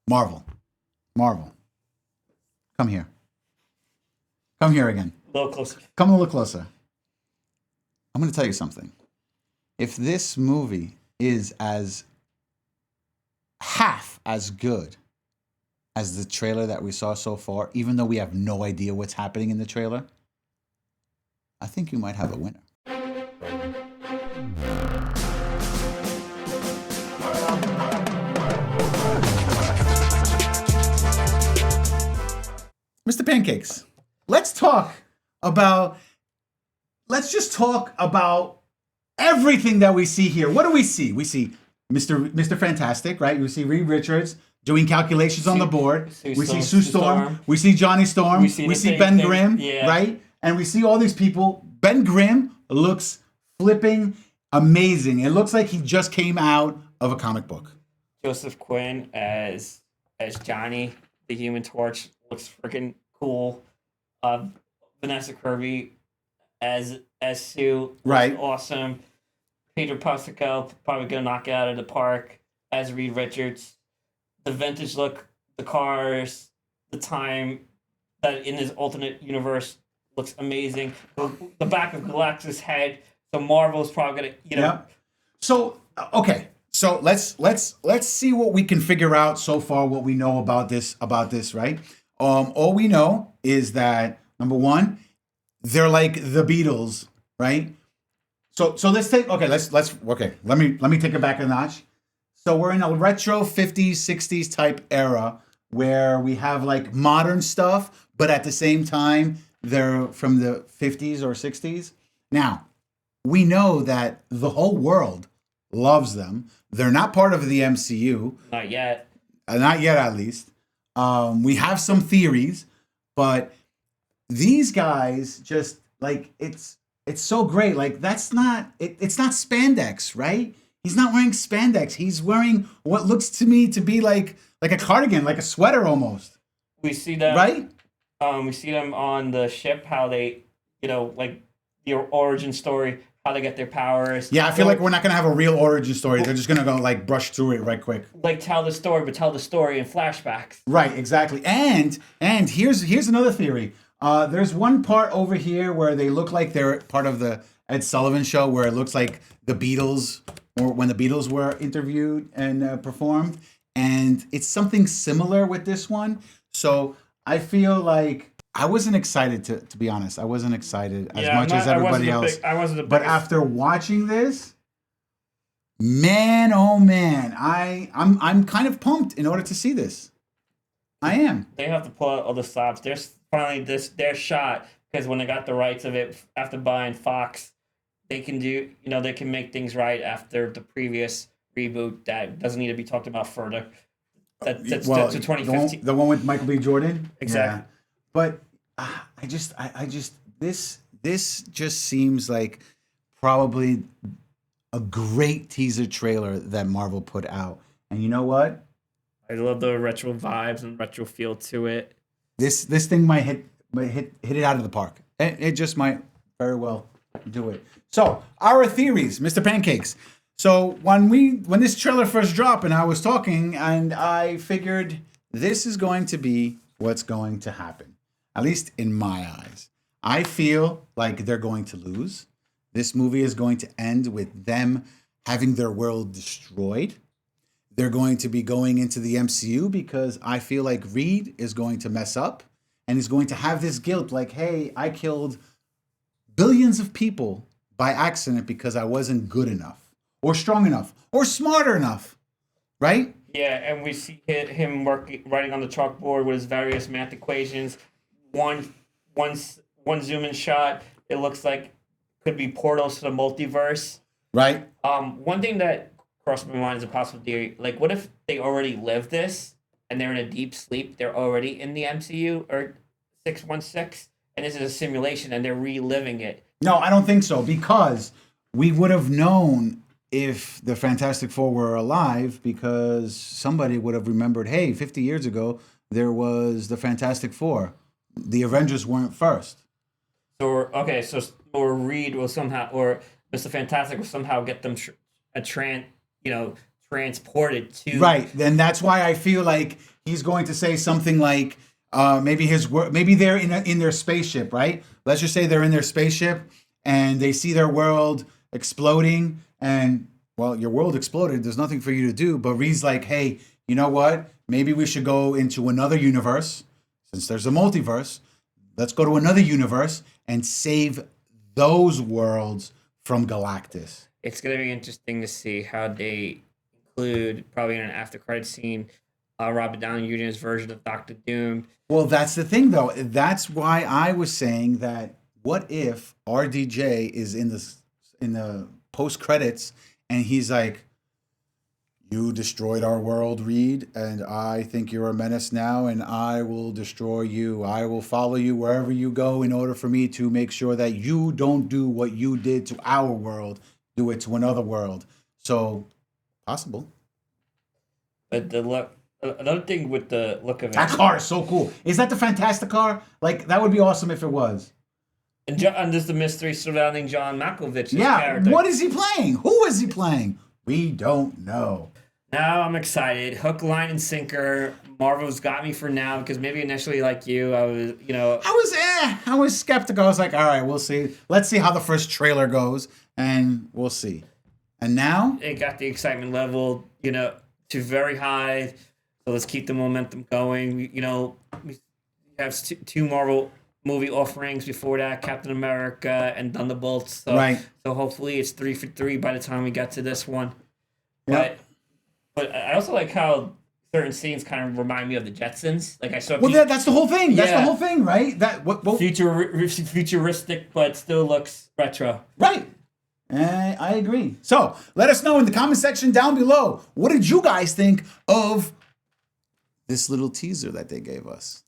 Marvel. Marvel. Come here. Come here again. A little closer. Come a little closer. I'm going to tell you something. If this movie is as half as good as the trailer that we saw so far, even though we have no idea what's happening in the trailer, I think you might have a winner. Mr. Pancakes, let's just talk about everything that we see here. What do we see? We see Mr. Fantastic, right? We see Reed Richards doing calculations on the board. We see Sue Storm. We see Johnny Storm. We see Ben Grimm, right? And we see all these people. Ben Grimm looks flipping amazing. It looks like he just came out of a comic book. Joseph Quinn as Johnny, the Human Torch, looks freaking cool. Vanessa Kirby as Sue, right? Awesome. Pedro Pascal probably gonna knock it out of the park as Reed Richards. The vintage look, the cars, the time that in his alternate universe looks amazing. The back of Galactus' head. So Marvel's probably gonna, Yeah. So okay. So let's see what we can figure out so far. What we know about this, right? All we know is that number one, they're like the Beatles, right? So let's take let me take it back a notch. So we're in a retro 50s, 60s type era where we have like modern stuff, but at the same time they're from the 50s or 60s. Now, we know that the whole world loves them. They're not part of the MCU. Not yet. Not yet, at least. We have some theories, but these guys just like it's so great. Like that's not it's not spandex, right? He's not wearing spandex. He's wearing what looks to me to be like a cardigan, like a sweater almost. We see them right. We see them on the ship. How they, like the origin story. How they get their powers. Yeah, I feel like we're not gonna have a real origin story. They're just gonna go like brush through it right quick. Like tell the story, but tell the story in flashbacks. Right, exactly. And here's another theory. There's one part over here where they look like they're part of the Ed Sullivan Show, where it looks like the Beatles, or when the Beatles were interviewed and performed, and it's something similar with this one. So I feel like I wasn't excited to be honest. I wasn't excited as much as everybody else. I wasn't the biggest. But after watching this, man, oh man, I'm kind of pumped in order to see this. I am. They have to pull out all the stops. There's finally their shot, because when they got the rights of it after buying Fox, they can do they can make things right after the previous reboot that doesn't need to be talked about further. That's to 2015. The one with Michael B. Jordan. Exactly. Yeah. But I just this just seems like probably a great teaser trailer that Marvel put out. And you know what? I love the retro vibes and retro feel to it. This thing might hit it out of the park. It just might very well do it. So our theories, Mr. Pancakes. So when this trailer first dropped and I was talking and I figured this is going to be what's going to happen, at least in my eyes. I feel like they're going to lose. This movie is going to end with them having their world destroyed. They're going to be going into the MCU because I feel like Reed is going to mess up and is going to have this guilt like, hey, I killed billions of people by accident because I wasn't good enough or strong enough or smarter enough, right? Yeah, and we see him writing on the chalkboard with his various math equations. One zoom in shot, it looks like could be portals to the multiverse. Right. One thing that crossed my mind is a possible theory. Like, what if they already lived this and they're in a deep sleep? They're already in the MCU or 616, and this is a simulation and they're reliving it. No, I don't think so, because we would have known if the Fantastic Four were alive, because somebody would have remembered, hey, 50 years ago, there was the Fantastic Four. The Avengers weren't first. So Reed will somehow, or Mr. Fantastic will somehow get them transported to. Right. Then that's why I feel like he's going to say something like, maybe they're in their spaceship, right? Let's just say they're in their spaceship and they see their world exploding, and well, your world exploded. There's nothing for you to do. But Reed's like, hey, you know what? Maybe we should go into another universe, since there's a multiverse. Let's go to another universe and save those worlds from Galactus. It's going to be interesting to see how they include, probably in an after credit scene, Robert Downey Jr.'s version of Doctor Doom. Well, that's the thing, though. That's why I was saying that. What if RDJ is in the post credits and he's like, "You destroyed our world, Reed, and I think you're a menace now, and I will destroy you. I will follow you wherever you go in order for me to make sure that you don't do what you did to our world, do it to another world." So, possible. But another thing with the look of it, That car is so cool. Is that the Fantastic car? Like, that would be awesome if it was. and there's the mystery surrounding John Malkovich's character. What is he playing? Who is he playing? We don't know. Now I'm excited. Hook, line, and sinker. Marvel's got me for now because maybe initially, like you, I was, I was skeptical. I was like, all right, we'll see. Let's see how the first trailer goes, and we'll see. And now it got the excitement level, to very high. So let's keep the momentum going. We have two Marvel movie offerings before that, Captain America and Thunderbolts. So, right. So hopefully it's 3 for 3 by the time we get to this one. Yep. But I also like how certain scenes kind of remind me of the Jetsons. Like I saw. Well, that's the whole thing. That's the whole thing, right? That what futuristic, but still looks retro. Right. I agree. So let us know in the comment section down below. What did you guys think of this little teaser that they gave us?